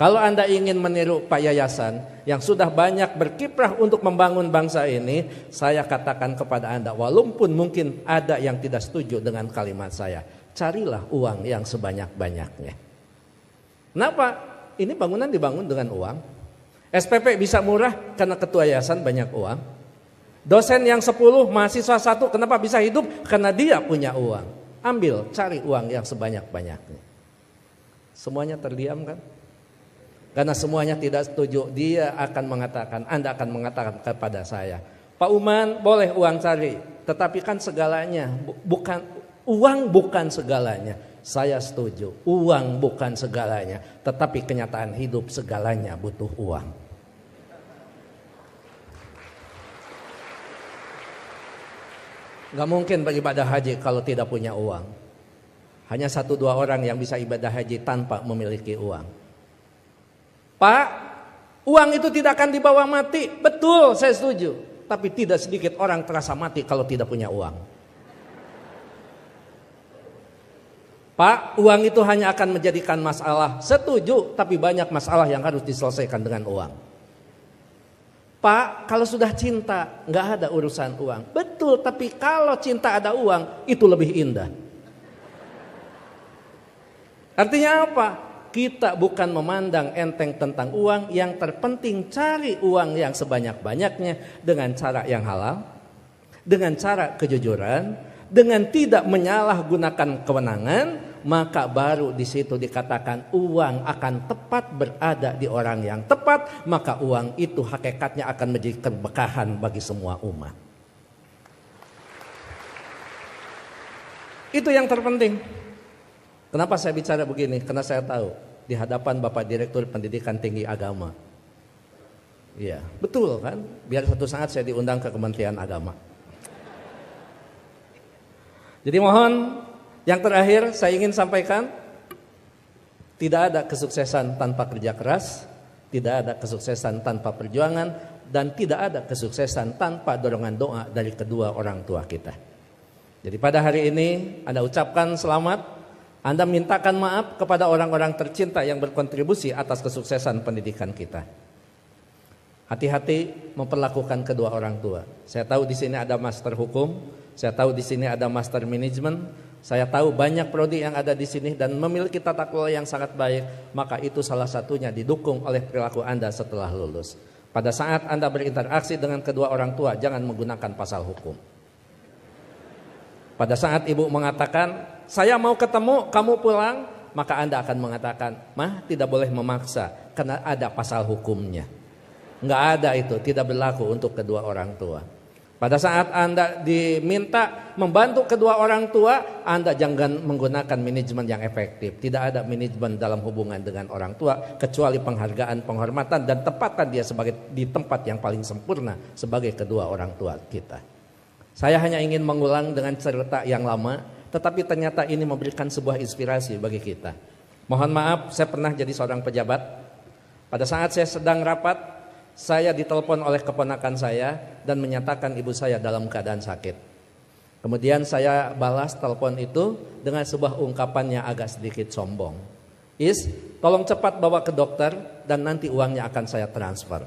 Kalau Anda ingin meniru Pak Yayasan yang sudah banyak berkiprah untuk membangun bangsa ini, saya katakan kepada Anda, walaupun mungkin ada yang tidak setuju dengan kalimat saya, carilah uang yang sebanyak-banyaknya. Kenapa? Ini bangunan dibangun dengan uang. SPP bisa murah karena ketua yayasan banyak uang. Dosen yang 10, mahasiswa 1, kenapa bisa hidup? Karena dia punya uang. Ambil, cari uang yang sebanyak-banyaknya. Semuanya terdiam kan? Karena semuanya tidak setuju, dia akan mengatakan, Anda akan mengatakan kepada saya, Pak Uman boleh uang cari, tetapi kan segalanya, uang bukan segalanya. Saya setuju, uang bukan segalanya, tetapi kenyataan hidup segalanya butuh uang. Gak mungkin beribadah haji kalau tidak punya uang. Hanya 1-2 orang yang bisa ibadah haji tanpa memiliki uang. Pak, uang itu tidak akan dibawa mati. Betul, saya setuju. Tapi tidak sedikit orang terasa mati kalau tidak punya uang. Pak, uang itu hanya akan menjadikan masalah. Setuju, tapi banyak masalah yang harus diselesaikan dengan uang. Pak, kalau sudah cinta, nggak ada urusan uang. Betul, tapi kalau cinta ada uang, itu lebih indah. Artinya apa? Kita bukan memandang enteng tentang uang, yang terpenting cari uang yang sebanyak-banyaknya dengan cara yang halal, dengan cara kejujuran, dengan tidak menyalahgunakan kewenangan, maka baru di situ dikatakan uang akan tepat berada di orang yang tepat, maka uang itu hakikatnya akan menjadi keberkahan bagi semua umat. Itu yang terpenting. Kenapa saya bicara begini? Karena saya tahu di hadapan Bapak Direktur Pendidikan Tinggi Agama. Iya, betul kan? Biar suatu saat saya diundang ke Kementerian Agama. Jadi mohon, yang terakhir saya ingin sampaikan, tidak ada kesuksesan tanpa kerja keras, tidak ada kesuksesan tanpa perjuangan, dan tidak ada kesuksesan tanpa dorongan doa dari kedua orang tua kita. Jadi pada hari ini Anda ucapkan selamat, Anda mintakan maaf kepada orang-orang tercinta yang berkontribusi atas kesuksesan pendidikan kita. Hati-hati memperlakukan kedua orang tua. Saya tahu di sini ada master hukum, saya tahu di sini ada master manajemen, saya tahu banyak prodi yang ada di sini dan memiliki tata kelola yang sangat baik, maka itu salah satunya didukung oleh perilaku Anda setelah lulus. Pada saat Anda berinteraksi dengan kedua orang tua, jangan menggunakan pasal hukum. Pada saat ibu mengatakan, saya mau ketemu, kamu pulang, maka Anda akan mengatakan, Mah, tidak boleh memaksa karena ada pasal hukumnya. Enggak ada itu, tidak berlaku untuk kedua orang tua. Pada saat Anda diminta membantu kedua orang tua, Anda jangan menggunakan manajemen yang efektif. Tidak ada manajemen dalam hubungan dengan orang tua kecuali penghargaan, penghormatan, dan tempatkan dia sebagai di tempat yang paling sempurna sebagai kedua orang tua kita. Saya hanya ingin mengulang dengan cerita yang lama, tetapi ternyata ini memberikan sebuah inspirasi bagi kita. Mohon maaf, saya pernah jadi seorang pejabat. Pada saat saya sedang rapat, saya ditelepon oleh keponakan saya dan menyatakan ibu saya dalam keadaan sakit. Kemudian saya balas telepon itu dengan sebuah ungkapan yang agak sedikit sombong. Tolong cepat bawa ke dokter dan nanti uangnya akan saya transfer.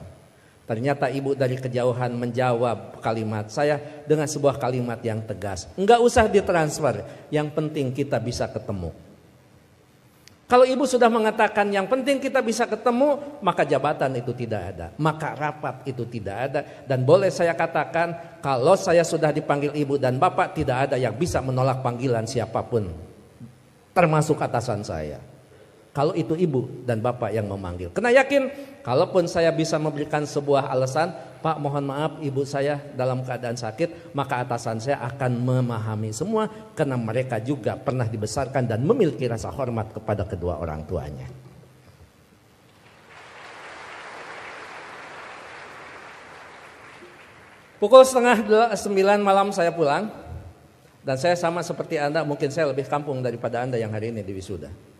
Ternyata ibu dari kejauhan menjawab kalimat saya dengan sebuah kalimat yang tegas. Enggak usah ditransfer, yang penting kita bisa ketemu. Kalau ibu sudah mengatakan yang penting kita bisa ketemu, maka jabatan itu tidak ada, maka rapat itu tidak ada. Dan boleh saya katakan, kalau saya sudah dipanggil ibu dan bapak, tidak ada yang bisa menolak panggilan siapapun, termasuk atasan saya. Kalau itu ibu dan bapak yang memanggil. Karena yakin, kalaupun saya bisa memberikan sebuah alasan, Pak mohon maaf ibu saya dalam keadaan sakit, maka atasan saya akan memahami semua. Karena mereka juga pernah dibesarkan dan memiliki rasa hormat kepada kedua orang tuanya. Pukul 8:30 malam saya pulang. Dan saya sama seperti Anda, mungkin saya lebih kampung daripada Anda yang hari ini di wisuda.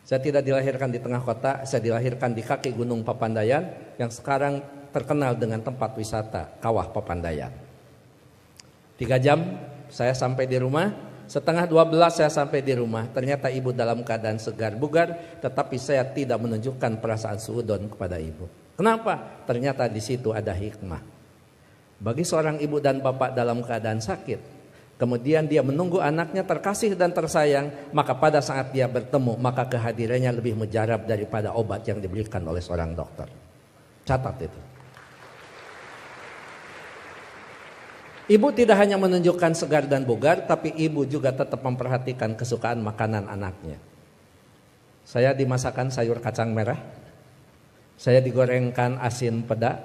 Saya tidak dilahirkan di tengah kota, saya dilahirkan di kaki Gunung Papandayan yang sekarang terkenal dengan tempat wisata Kawah Papandayan. 3 jam saya sampai di rumah, setengah 12 saya sampai di rumah. Ternyata ibu dalam keadaan segar bugar, tetapi saya tidak menunjukkan perasaan suudon kepada ibu. Kenapa? Ternyata di situ ada hikmah. Bagi seorang ibu dan bapak dalam keadaan sakit, kemudian dia menunggu anaknya terkasih dan tersayang, maka pada saat dia bertemu, maka kehadirannya lebih mujarab daripada obat yang diberikan oleh seorang dokter. Catat itu. Ibu tidak hanya menunjukkan segar dan bugar, tapi ibu juga tetap memperhatikan kesukaan makanan anaknya. Saya dimasakkan sayur kacang merah, saya digorengkan asin peda,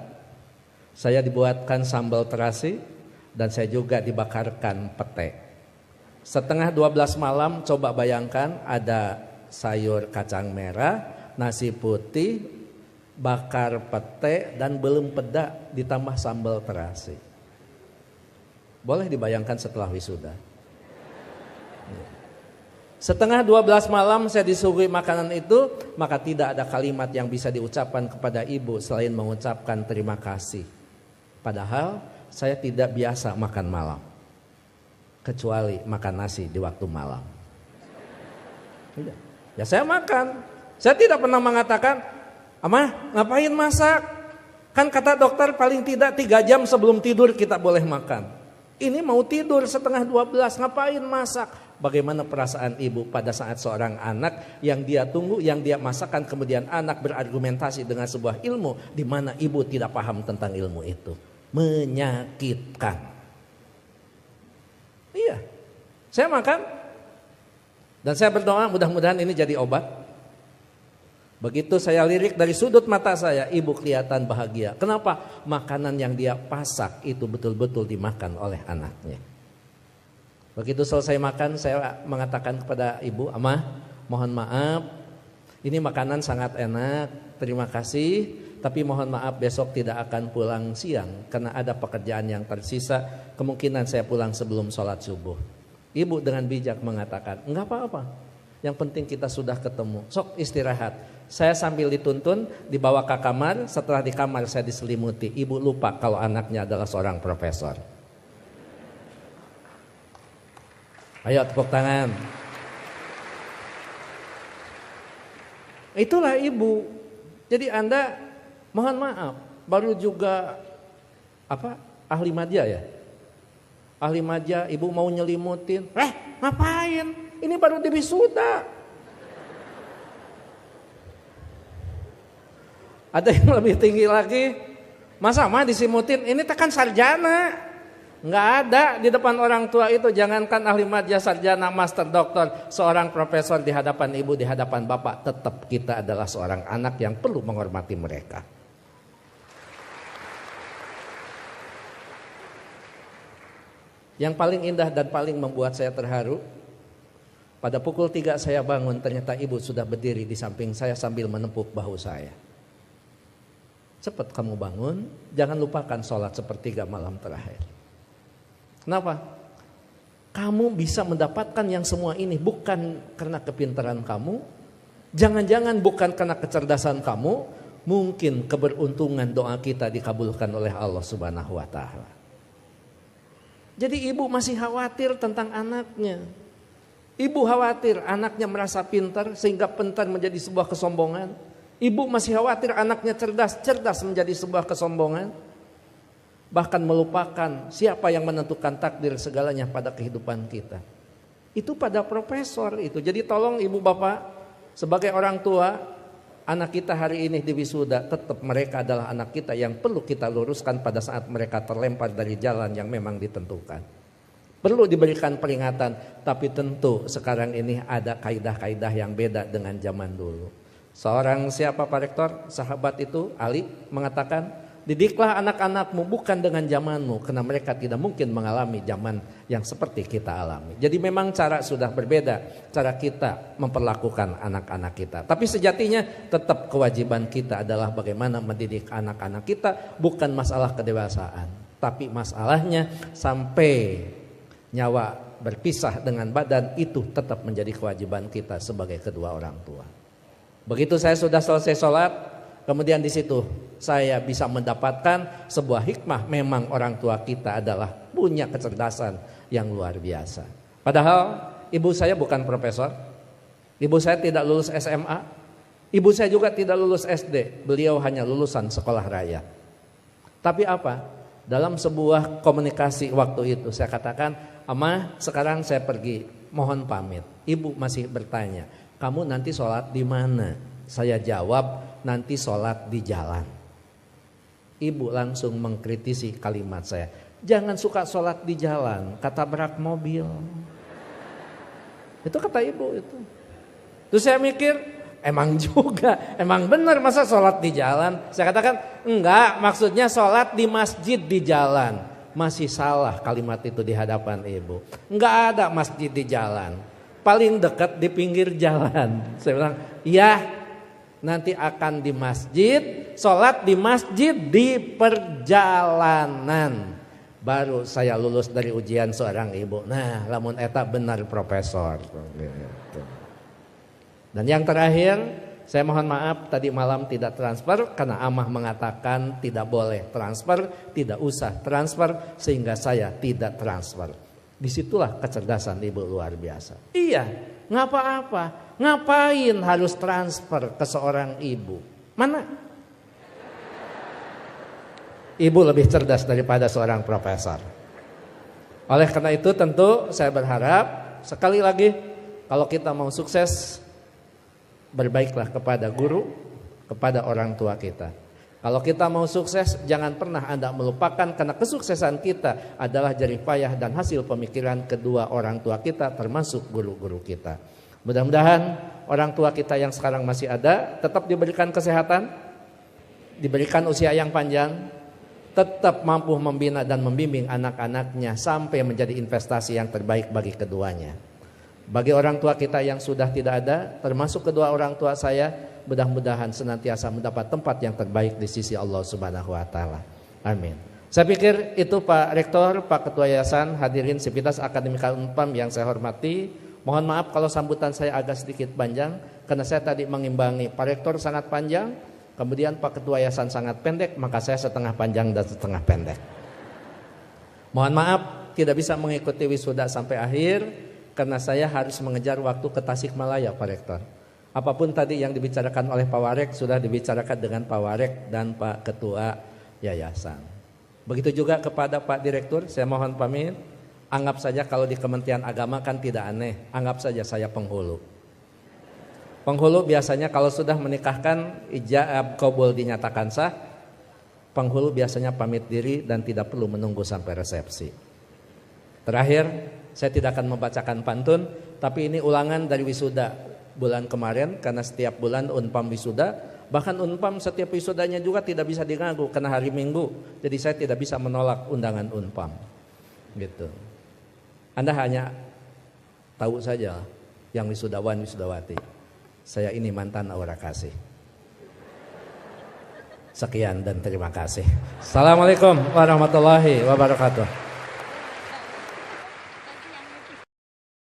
saya dibuatkan sambal terasi, dan saya juga dibakarkan pete. Setengah 12 malam, coba bayangkan ada sayur kacang merah, nasi putih, bakar pete, dan belum peda ditambah sambal terasi. Boleh dibayangkan setelah wisuda. Setengah 12 malam saya disuguhi makanan itu, maka tidak ada kalimat yang bisa diucapkan kepada ibu selain mengucapkan terima kasih. Padahal saya tidak biasa makan malam, kecuali makan nasi di waktu malam. Ya saya makan. Saya tidak pernah mengatakan, "Amah, ngapain masak? Kan kata dokter paling tidak 3 jam sebelum tidur kita boleh makan." Ini mau tidur setengah 12, ngapain masak? Bagaimana perasaan ibu pada saat seorang anak yang dia tunggu, yang dia masakan, kemudian anak berargumentasi dengan sebuah ilmu di mana ibu tidak paham tentang ilmu itu. Menyakitkan. Iya, saya makan dan saya berdoa mudah-mudahan ini jadi obat. Begitu saya lirik dari sudut mata saya, ibu kelihatan bahagia. Kenapa? Makanan yang dia pasak itu betul-betul dimakan oleh anaknya. Begitu selesai makan, saya mengatakan kepada ibu, "Amah, mohon maaf, ini makanan sangat enak, terima kasih. Tapi mohon maaf besok tidak akan pulang siang karena ada pekerjaan yang tersisa. Kemungkinan saya pulang sebelum sholat subuh." Ibu dengan bijak mengatakan, "Enggak apa-apa. Yang penting kita sudah ketemu. Sok istirahat." Saya sambil dituntun dibawa ke kamar. Setelah di kamar saya diselimuti. Ibu lupa kalau anaknya adalah seorang profesor. Ayo tepuk tangan. Itulah ibu. Jadi Anda mohon maaf baru juga ahli madya ya. Ahli madya ibu mau nyelimutin. Ngapain? Ini baru diwisuda. Ada yang lebih tinggi lagi, masa mah disimutin, ini tekan sarjana. Nggak ada di depan orang tua itu, jangankan ahli madya, sarjana, master, doktor, seorang profesor di hadapan ibu, di hadapan bapak, tetap kita adalah seorang anak yang perlu menghormati mereka. Yang paling indah dan paling membuat saya terharu, pada pukul 3 saya bangun, ternyata ibu sudah berdiri di samping saya sambil menepuk bahu saya. Cepat kamu bangun, jangan lupakan sholat sepertiga malam terakhir. Kenapa? Kamu bisa mendapatkan yang semua ini bukan karena kepintaran kamu, jangan-jangan bukan karena kecerdasan kamu, mungkin keberuntungan doa kita dikabulkan oleh Allah Subhanahu wa Ta'ala. Jadi ibu masih khawatir tentang anaknya. Ibu khawatir anaknya merasa pintar sehingga pintar menjadi sebuah kesombongan. Ibu masih khawatir anaknya cerdas, cerdas menjadi sebuah kesombongan. Bahkan melupakan siapa yang menentukan takdir segalanya pada kehidupan kita. Itu pada profesor itu. Jadi tolong ibu bapak, sebagai orang tua, anak kita hari ini di wisuda, tetap mereka adalah anak kita yang perlu kita luruskan pada saat mereka terlempar dari jalan yang memang ditentukan. Perlu diberikan peringatan, tapi tentu sekarang ini ada kaidah-kaidah yang beda dengan zaman dulu. Seorang siapa Pak Rektor, sahabat itu Ali mengatakan, didiklah anak-anakmu bukan dengan zamanmu, karena mereka tidak mungkin mengalami zaman yang seperti kita alami. Jadi memang cara sudah berbeda, cara kita memperlakukan anak-anak kita. Tapi sejatinya tetap kewajiban kita adalah bagaimana mendidik anak-anak kita, bukan masalah kedewasaan. Tapi masalahnya sampai nyawa berpisah dengan badan, itu tetap menjadi kewajiban kita sebagai kedua orang tua. Begitu saya sudah selesai sholat, kemudian di situ saya bisa mendapatkan sebuah hikmah. Memang orang tua kita adalah punya kecerdasan yang luar biasa. Padahal ibu saya bukan profesor, ibu saya tidak lulus SMA, ibu saya juga tidak lulus SD, beliau hanya lulusan sekolah raya. Tapi apa? Dalam sebuah komunikasi waktu itu saya katakan, "Ama, sekarang saya pergi, mohon pamit." Ibu masih bertanya, "Kamu nanti sholat di mana?" Saya jawab, "Nanti sholat di jalan." Ibu langsung mengkritisi kalimat saya, "Jangan suka sholat di jalan, ketabrak mobil." Itu kata ibu itu. Terus saya mikir, emang juga, emang benar masa sholat di jalan? Saya katakan, enggak, maksudnya sholat di masjid di jalan. Masih salah kalimat itu di hadapan ibu. Enggak ada masjid di jalan, paling dekat di pinggir jalan. Saya bilang, ya nanti akan di masjid, sholat di masjid di perjalanan. Baru saya lulus dari ujian seorang ibu. Nah, lamun eta benar profesor. Dan yang terakhir, saya mohon maaf tadi malam tidak transfer karena Amah mengatakan tidak boleh transfer, tidak usah transfer, sehingga saya tidak transfer. Disitulah kecerdasan ibu luar biasa. Iya, nggak apa-apa. Ngapain harus transfer ke seorang ibu? Mana? Ibu lebih cerdas daripada seorang profesor. Oleh karena itu tentu saya berharap sekali lagi, kalau kita mau sukses, berbaiklah kepada guru, kepada orang tua kita. Kalau kita mau sukses, jangan pernah Anda melupakan karena kesuksesan kita adalah jerih payah dan hasil pemikiran kedua orang tua kita, termasuk guru-guru kita. Mudah-mudahan orang tua kita yang sekarang masih ada tetap diberikan kesehatan, diberikan usia yang panjang, tetap mampu membina dan membimbing anak-anaknya sampai menjadi investasi yang terbaik bagi keduanya. Bagi orang tua kita yang sudah tidak ada, termasuk kedua orang tua saya, mudah-mudahan senantiasa mendapat tempat yang terbaik di sisi Allah Subhanahu wa taala. Amin. Saya pikir itu Pak Rektor, Pak Ketua Yayasan, hadirin Sivitas Akademika Unpam yang saya hormati. Mohon maaf kalau sambutan saya agak sedikit panjang karena saya tadi mengimbangi Pak Rektor sangat panjang, kemudian Pak Ketua Yayasan sangat pendek, maka saya setengah panjang dan setengah pendek. Mohon maaf tidak bisa mengikuti wisuda sampai akhir karena saya harus mengejar waktu ke Tasikmalaya Pak Rektor. Apapun tadi yang dibicarakan oleh Pak Warek sudah dibicarakan dengan Pak Warek dan Pak Ketua Yayasan. Begitu juga kepada Pak Direktur, saya mohon pamit. Anggap saja kalau di Kementerian Agama kan tidak aneh, anggap saja saya penghulu. Penghulu biasanya kalau sudah menikahkan ijab kabul dinyatakan sah, penghulu biasanya pamit diri dan tidak perlu menunggu sampai resepsi. Terakhir, saya tidak akan membacakan pantun, tapi ini ulangan dari wisuda bulan kemarin karena setiap bulan Unpam wisuda, bahkan Unpam setiap wisudanya juga tidak bisa diganggu karena hari Minggu, jadi saya tidak bisa menolak undangan Unpam. Gitu. Anda hanya tahu saja yang wisudawan wisudawati. Saya ini mantan aura kasih. Sekian dan terima kasih. Assalamualaikum warahmatullahi wabarakatuh.